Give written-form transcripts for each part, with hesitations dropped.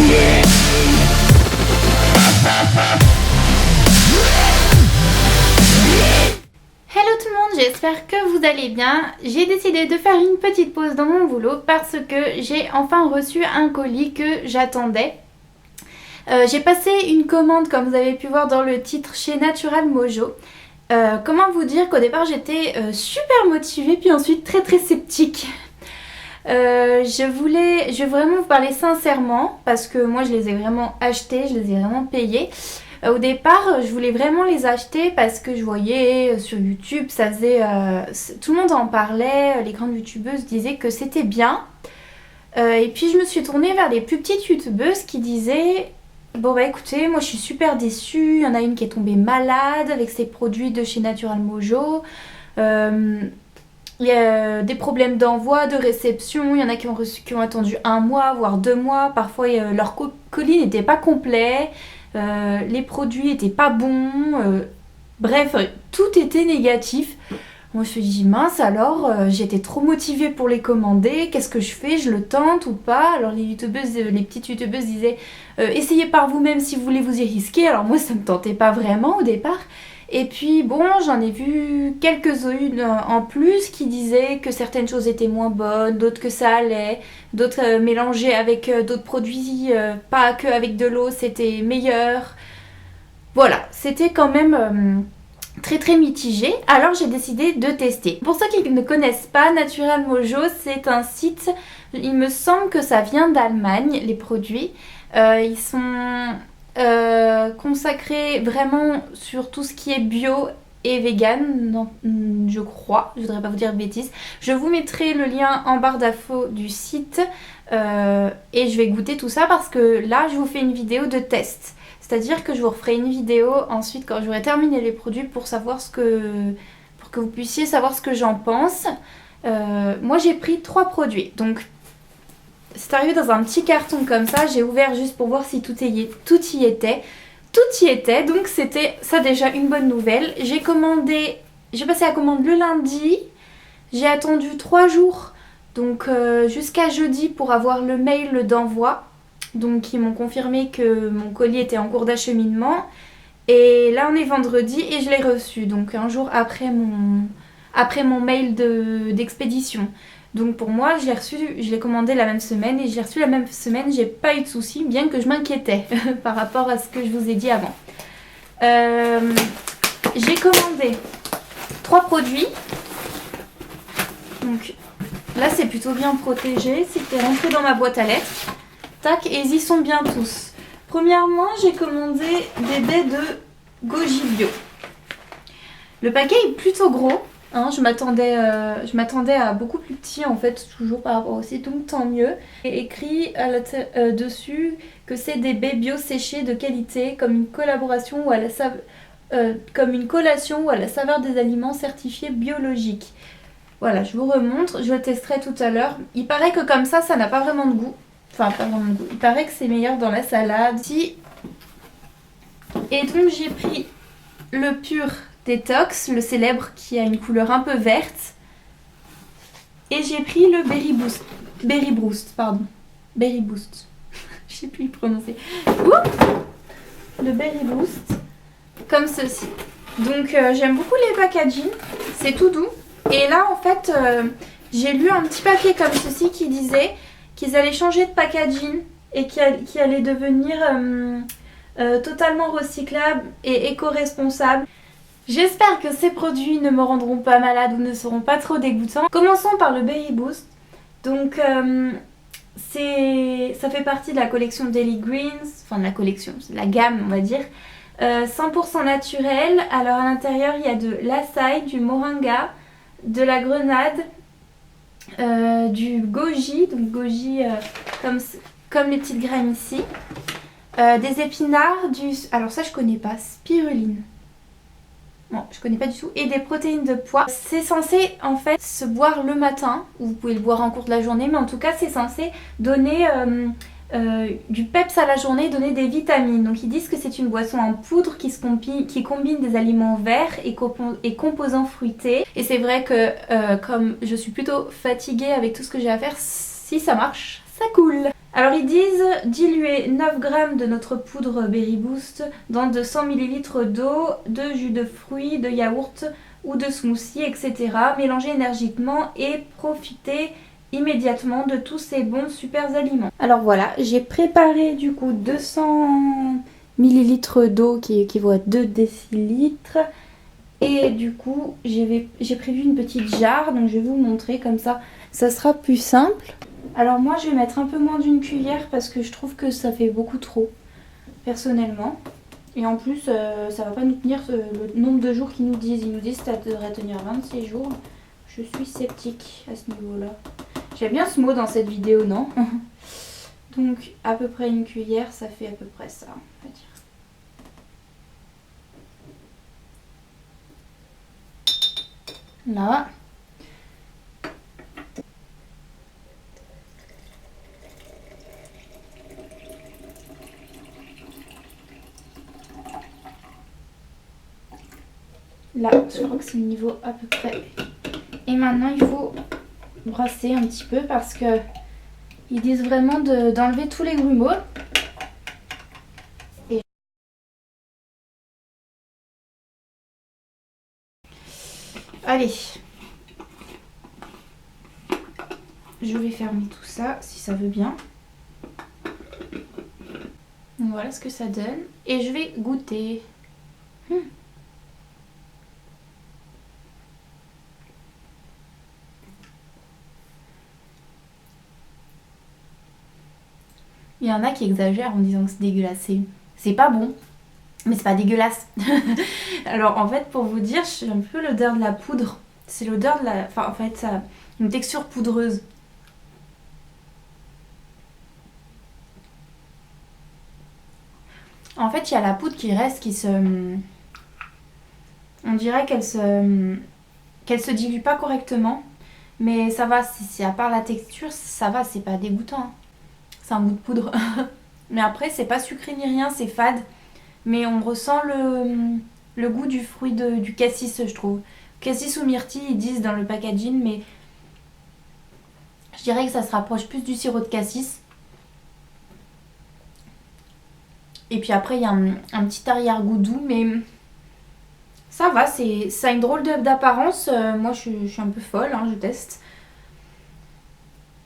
Hello tout le monde, j'espère que vous allez bien. J'ai décidé de faire une petite pause dans mon boulot parce que j'ai enfin reçu un colis que j'attendais. J'ai passé une commande, comme vous avez pu voir dans le titre, chez Natural Mojo. Comment vous dire qu'au départ j'étais super motivée, puis ensuite très sceptique. Je vais vraiment vous parler sincèrement parce que moi je les ai vraiment achetés, je les ai vraiment payés. Au départ, je voulais vraiment les acheter parce que je voyais sur YouTube, ça faisait, tout le monde en parlait, les grandes youtubeuses disaient que c'était bien. Et puis je me suis tournée vers les plus petites youtubeuses qui disaient bon bah écoutez, moi je suis super déçue, il y en a une qui est tombée malade avec ses produits de chez Natural Mojo. Il y a des problèmes d'envoi, de réception, il y en a qui ont attendu 1 mois, voire 2 mois, parfois leur colis n'était pas complet. Les produits étaient pas bons, bref, tout était négatif. Moi je me suis dit mince alors, j'étais trop motivée pour les commander, qu'est-ce que je fais, je le tente ou pas? Alors les petites youtubeuses disaient essayez par vous-même si vous voulez vous y risquer. Alors moi ça me tentait pas vraiment au départ. Et puis bon, j'en ai vu quelques-unes en plus qui disaient que certaines choses étaient moins bonnes, d'autres que ça allait, d'autres mélangées avec d'autres produits, pas que avec de l'eau, c'était meilleur. Voilà, c'était quand même très mitigé. Alors j'ai décidé de tester. Pour ceux qui ne connaissent pas, Natural Mojo, c'est un site, il me semble que ça vient d'Allemagne, les produits. Ils sont consacrés vraiment sur tout ce qui est bio et vegan, non, je crois, je voudrais pas vous dire de bêtises. Je vous mettrai le lien en barre d'infos du site et je vais goûter tout ça parce que là je vous fais une vidéo de test. C'est-à-dire que je vous referai une vidéo ensuite quand j'aurai terminé les produits pour que vous puissiez savoir ce que j'en pense. Moi j'ai pris 3 produits, donc c'est arrivé dans un petit carton comme ça, j'ai ouvert juste pour voir si tout y était. Tout y était, donc c'était ça déjà une bonne nouvelle. J'ai passé la commande le lundi, j'ai attendu 3 jours, donc jusqu'à jeudi pour avoir le mail d'envoi. Donc ils m'ont confirmé que mon colis était en cours d'acheminement. Et là on est vendredi et je l'ai reçu, donc un jour après mon mail d'expédition. Donc pour moi, je l'ai commandé la même semaine et je l'ai reçu la même semaine, j'ai pas eu de soucis, bien que je m'inquiétais par rapport à ce que je vous ai dit avant. J'ai commandé 3 produits. Donc là c'est plutôt bien protégé, c'était rentré dans ma boîte à lettres. Tac, et ils y sont bien tous. Premièrement, j'ai commandé des baies de Goji Bio. Le paquet est plutôt gros. Hein, je m'attendais à beaucoup plus petit en fait, toujours par rapport au site, donc tant mieux. Et écrit dessus que c'est des baies bio séchées de qualité, comme une collation ou à la saveur des aliments certifiés biologiques. Voilà, je vous remontre, je le testerai tout à l'heure. Il paraît que comme ça n'a pas vraiment de goût. Enfin, pas vraiment de goût. Il paraît que c'est meilleur dans la salade. Et donc j'ai pris le pur Détox, le célèbre qui a une couleur un peu verte. Et j'ai pris le Berry Boost. Je sais plus le prononcer. Le Berry Boost. Comme ceci. Donc j'aime beaucoup les packaging. C'est tout doux. Et là en fait, j'ai lu un petit papier comme ceci qui disait qu'ils allaient changer de packaging et qui allait devenir totalement recyclable et éco-responsable. J'espère que ces produits ne me rendront pas malade ou ne seront pas trop dégoûtants. Commençons par le Berry Boost. Donc ça fait partie de la collection Daily Greens, enfin de la collection, c'est la gamme on va dire. 100% naturel. Alors à l'intérieur il y a de l'açaï, du moringa, de la grenade, du goji, donc goji comme les petites graines ici, des épinards, alors ça je connais pas, spiruline. Bon, je connais pas du tout. Et des protéines de pois. C'est censé en fait se boire le matin. Vous pouvez le boire en cours de la journée. Mais en tout cas c'est censé donner du peps à la journée, donner des vitamines. Donc ils disent que c'est une boisson en poudre qui combine des aliments verts et composants fruités. Et c'est vrai que comme je suis plutôt fatiguée avec tout ce que j'ai à faire, si ça marche, ça coule. Alors ils disent diluer 9 g de notre poudre Berry Boost dans 200 ml d'eau, de jus de fruits, de yaourt ou de smoothie, etc. Mélangez énergiquement et profitez immédiatement de tous ces bons super aliments. Alors voilà, j'ai préparé du coup 200 ml d'eau qui équivaut à 2 décilitres. Et du coup, j'ai prévu une petite jarre, donc je vais vous montrer comme ça sera plus simple. Alors moi, je vais mettre un peu moins d'une cuillère parce que je trouve que ça fait beaucoup trop, personnellement. Et en plus, ça va pas nous tenir le nombre de jours qu'ils nous disent. Ils nous disent que ça devrait tenir 26 jours. Je suis sceptique à ce niveau-là. J'aime bien ce mot dans cette vidéo, non? Donc, à peu près une cuillère, ça fait à peu près ça, on va dire. Là. Là, je crois que c'est le niveau à peu près. Et maintenant, il faut brasser un petit peu parce que ils disent vraiment d'enlever tous les grumeaux. Et allez, je vais fermer tout ça si ça veut bien. Donc voilà ce que ça donne. Et je vais goûter. Il y en a qui exagèrent en disant que c'est dégueulasse. C'est pas bon, mais c'est pas dégueulasse. Alors en fait, pour vous dire, j'ai un peu l'odeur de la poudre. C'est l'odeur de la... Enfin en fait, ça a une texture poudreuse. En fait, il y a la poudre qui reste, qui se... On dirait qu'elle se dilue pas correctement. Mais ça va, si à part la texture, ça va, c'est pas dégoûtant. Hein. C'est un goût de poudre. Mais après, c'est pas sucré ni rien, c'est fade. Mais on ressent le goût du fruit du cassis, je trouve. Cassis ou myrtille, ils disent dans le packaging, mais je dirais que ça se rapproche plus du sirop de cassis. Et puis après, il y a un petit arrière-goût doux, mais ça va, ça a une drôle d'apparence. Moi, je suis un peu folle, hein, je teste.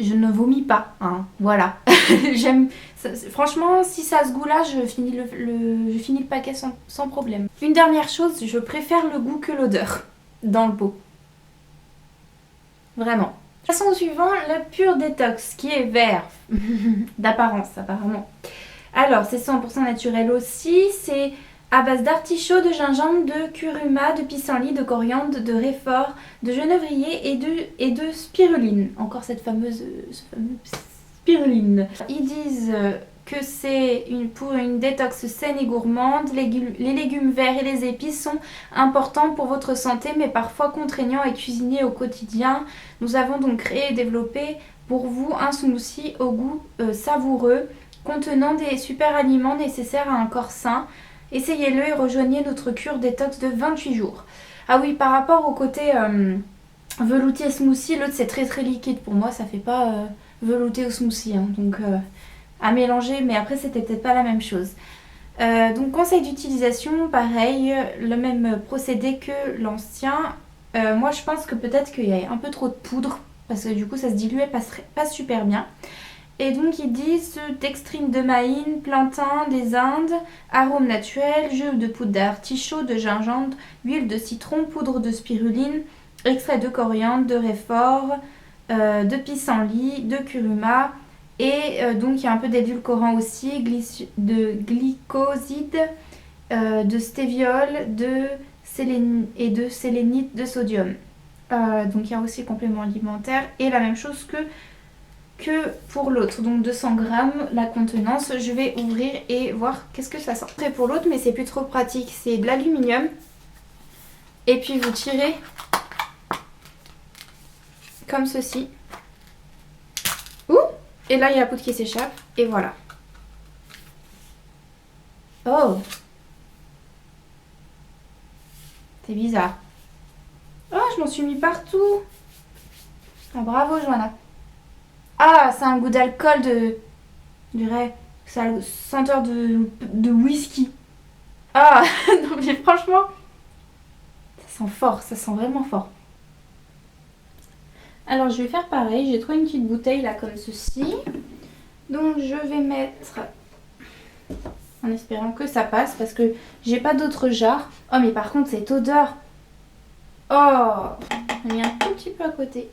Je ne vomis pas, hein, voilà. J'aime. Franchement, si ça a ce goût-là, je finis le paquet sans problème. Une dernière chose, je préfère le goût que l'odeur dans le pot. Vraiment. Façon suivante, le Pure Détox qui est vert d'apparence apparemment. Alors, c'est 100% naturel aussi. C'est à base d'artichaut, de gingembre, de curcuma, de pissenlit, de coriandre, de réfort, de genévrier et de spiruline. Encore cette fameuse spiruline. Ils disent que c'est pour une détox saine et gourmande. Les légumes verts et les épices sont importants pour votre santé, mais parfois contraignants à cuisiner au quotidien. Nous avons donc créé et développé pour vous un smoothie au goût savoureux, contenant des super aliments nécessaires à un corps sain. Essayez-le et rejoignez notre cure détox de 28 jours. Ah oui, par rapport au côté velouté smoothie, l'autre c'est très très liquide. Pour moi, ça fait pas velouté au smoothie. Hein, donc à mélanger, mais après c'était peut-être pas la même chose. Donc conseil d'utilisation, pareil, le même procédé que l'ancien. Moi je pense que peut-être qu'il y a un peu trop de poudre, parce que du coup ça se diluait pas super bien. Et donc ils disent dextrine de maïne, plantain des Indes, arôme naturel, jus de poudre d'artichaut, de gingembre, huile de citron, poudre de spiruline, extrait de coriandre, de réfort, de pissenlit, de curcuma. Et donc il y a un peu d'édulcorant aussi, de glycoside, de stéviol, et de sélénite de sodium. Donc il y a aussi complément alimentaire et la même chose que pour l'autre, donc 200 grammes la contenance. Je vais ouvrir et voir qu'est-ce que ça sent. Après pour l'autre, mais c'est plus trop pratique, c'est de l'aluminium et puis vous tirez comme ceci. Ouh, et là il y a la poudre qui s'échappe et voilà. Oh, c'est bizarre. Oh, je m'en suis mis partout. Ah, bravo Joanna. Ah, c'est un goût d'alcool Je dirais que ça a le senteur de whisky. Ah non mais franchement, ça sent fort, ça sent vraiment fort. Alors je vais faire pareil, j'ai trouvé une petite bouteille là comme ceci. Donc je vais mettre, en espérant que ça passe parce que j'ai pas d'autre jarre. Oh mais par contre cette odeur. Oh, on est un tout petit peu à côté.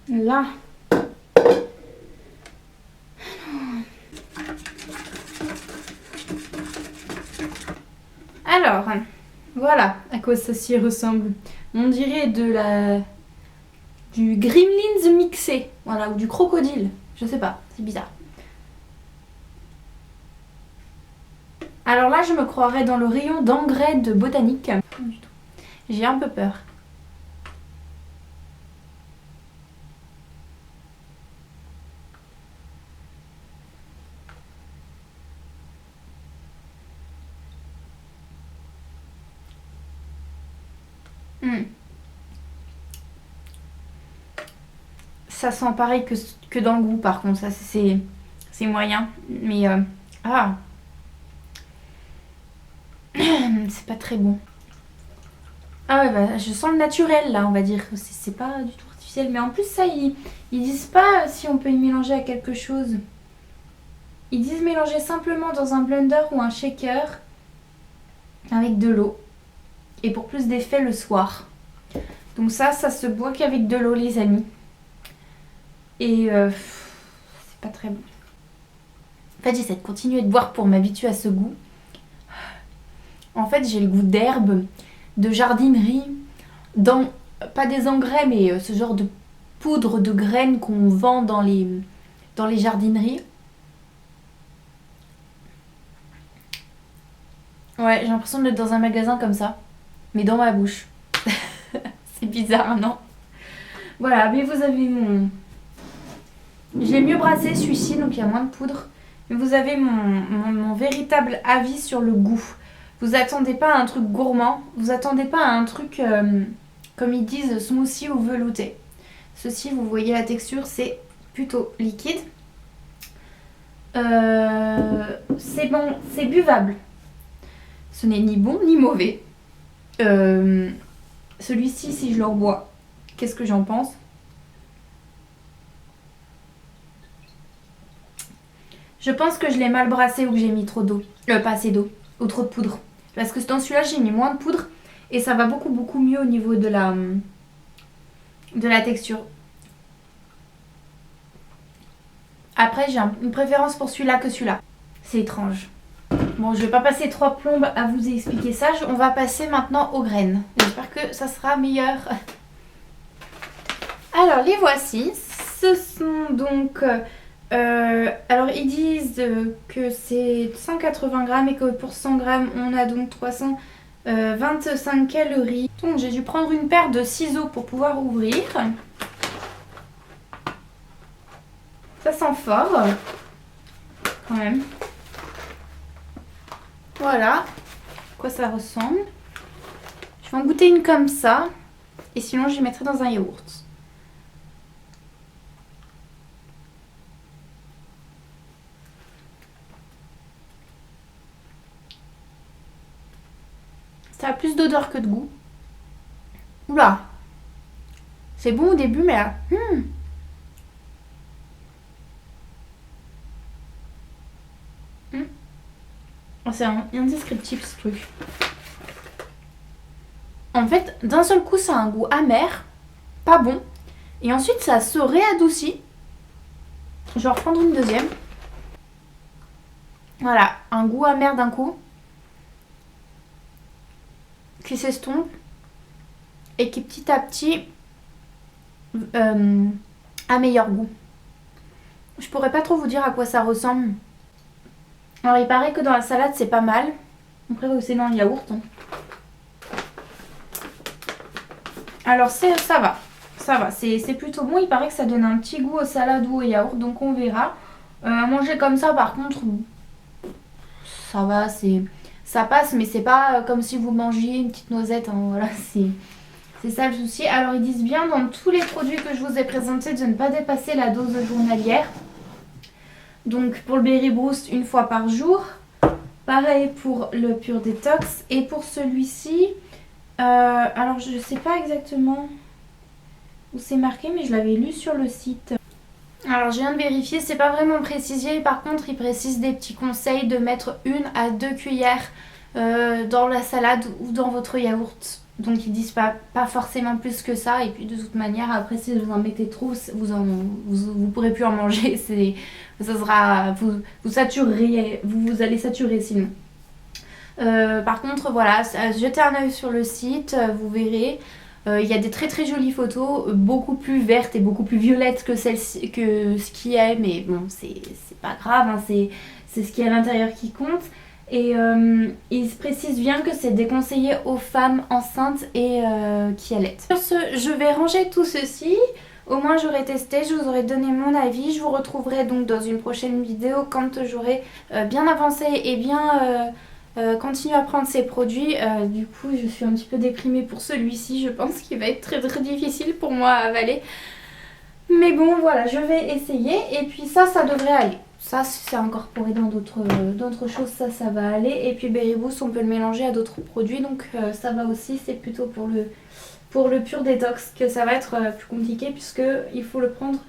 Là. Alors, voilà à quoi ceci ressemble. On dirait du Gremlins mixé, voilà, ou du crocodile. Je sais pas, c'est bizarre. Alors là, je me croirais dans le rayon d'engrais de botanique. J'ai un peu peur. Ça sent pareil que dans le goût, par contre, ça c'est moyen. Mais ah, c'est pas très bon. Ah ouais, bah, je sens le naturel là, on va dire. C'est pas du tout artificiel. Mais en plus, ça, ils disent pas si on peut y mélanger à quelque chose. Ils disent mélanger simplement dans un blender ou un shaker avec de l'eau. Et pour plus d'effet le soir. Donc ça se boit qu'avec de l'eau, les amis. Et c'est pas très bon. En fait, j'essaie de continuer de boire pour m'habituer à ce goût. En fait, j'ai le goût d'herbe, de jardinerie, dans, pas des engrais, mais ce genre de poudre de graines qu'on vend dans les jardineries. Ouais, j'ai l'impression d'être dans un magasin comme ça, mais dans ma bouche. C'est bizarre, non? Voilà, mais vous avez mon... Je l'ai mieux brassé celui-ci, donc il y a moins de poudre. Mais vous avez mon véritable avis sur le goût. Vous attendez pas à un truc gourmand, vous attendez pas à un truc, comme ils disent, smoothie ou velouté. Ceci, vous voyez la texture, c'est plutôt liquide. C'est bon, c'est buvable. Ce n'est ni bon ni mauvais. Celui-ci, si je le rebois, qu'est-ce que j'en pense? Je pense que je l'ai mal brassé ou que j'ai mis trop d'eau. Pas assez d'eau. Ou trop de poudre. Parce que dans celui-là, j'ai mis moins de poudre. Et ça va beaucoup mieux au niveau de la texture. Après, j'ai une préférence pour celui-là que celui-là. C'est étrange. Bon, je vais pas passer 3 plombes à vous expliquer ça. On va passer maintenant aux graines. J'espère que ça sera meilleur. Alors, les voici. Ce sont donc... alors ils disent que c'est 180 grammes et que pour 100 grammes on a donc 325 calories. Donc j'ai dû prendre une paire de ciseaux pour pouvoir ouvrir. Ça sent fort quand même. Voilà à quoi ça ressemble. Je vais en goûter une comme ça et sinon je les mettrai dans un yaourt. Ça a plus d'odeur que de goût. Oula. C'est bon au début, mais là... Oh, c'est indescriptible ce truc. En fait, d'un seul coup, ça a un goût amer. Pas bon. Et ensuite, ça se réadoucit. Je vais en reprendre une deuxième. Voilà, un goût amer d'un coup. Qui s'estompe. Et qui petit à petit a meilleur goût. Je pourrais pas trop vous dire à quoi ça ressemble. Alors il paraît que dans la salade c'est pas mal. Après c'est dans le yaourt. Alors ça va. ça va, c'est plutôt bon. Il paraît que ça donne un petit goût aux salades ou au yaourt, donc on verra. À manger comme ça, par contre, ça va, ça passe, mais c'est pas comme si vous mangiez une petite noisette, hein, voilà, c'est ça le souci. Alors ils disent bien dans tous les produits que je vous ai présentés de ne pas dépasser la dose journalière. Donc pour le Berry Boost, une fois par jour. Pareil pour le Pure Détox. Et pour celui-ci, alors je sais pas exactement où c'est marqué, mais je l'avais lu sur le site. Alors je viens de vérifier, c'est pas vraiment précisé. Par contre, il précise des petits conseils de mettre 1 à 2 cuillères dans la salade ou dans votre yaourt. Donc ils disent pas forcément plus que ça. Et puis de toute manière, après si vous en mettez trop, vous pourrez plus en manger. Ça sera, vous saturerez, vous allez saturer sinon. Par contre voilà, jetez un œil sur le site, vous verrez. Il y a des très très jolies photos, beaucoup plus vertes et beaucoup plus violettes que ce qui est, mais bon c'est pas grave, hein, c'est ce qui est à l'intérieur qui compte. Et il se précise bien que c'est déconseillé aux femmes enceintes et qui allaitent. Sur ce, je vais ranger tout ceci. Au moins j'aurai testé, je vous aurai donné mon avis. Je vous retrouverai donc dans une prochaine vidéo quand j'aurai bien avancé et bien continué à prendre ces produits. Du coup je suis un petit peu déprimée pour celui-ci. Je pense qu'il va être très très difficile pour moi à avaler. Mais bon voilà, je vais essayer et puis ça devrait aller. Ça c'est incorporé dans d'autres choses, ça va aller. Et puis Berry Boost on peut le mélanger à d'autres produits, donc ça va aussi. C'est plutôt pour le Pure Détox que ça va être plus compliqué, puisque il faut le prendre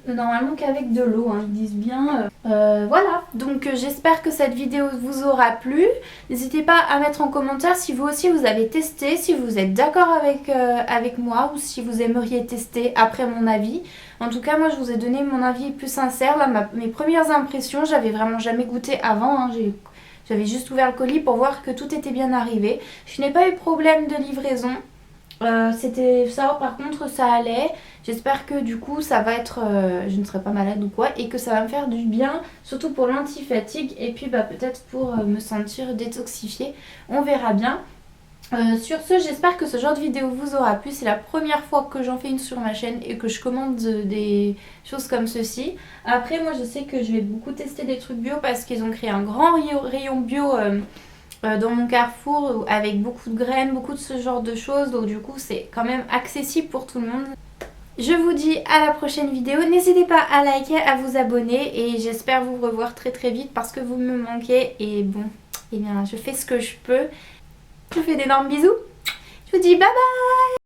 normalement qu'avec de l'eau, hein, ils disent bien. Voilà, donc j'espère que cette vidéo vous aura plu. N'hésitez pas à mettre en commentaire si vous aussi vous avez testé, si vous êtes d'accord avec moi, ou si vous aimeriez tester après mon avis. En tout cas moi je vous ai donné mon avis plus sincère, là mes premières impressions. J'avais vraiment jamais goûté avant, hein, j'avais juste ouvert le colis pour voir que tout était bien arrivé. Je n'ai pas eu de problème de livraison. C'était ça, par contre ça allait. J'espère que du coup ça va être, je ne serai pas malade ou quoi, et que ça va me faire du bien, surtout pour l'anti-fatigue et puis peut-être pour me sentir détoxifiée. On verra bien. Sur ce, j'espère que ce genre de vidéo vous aura plu. C'est la première fois que j'en fais une sur ma chaîne et que je commande des choses comme ceci. Après moi je sais que je vais beaucoup tester des trucs bio parce qu'ils ont créé un grand rayon bio dans mon Carrefour avec beaucoup de graines, beaucoup de ce genre de choses. Donc du coup c'est quand même accessible pour tout le monde. Je vous dis à la prochaine vidéo. N'hésitez pas à liker, à vous abonner et j'espère vous revoir très très vite parce que vous me manquez. Et bon, eh bien je fais ce que je peux. Je vous fais d'énormes bisous. Je vous dis bye bye.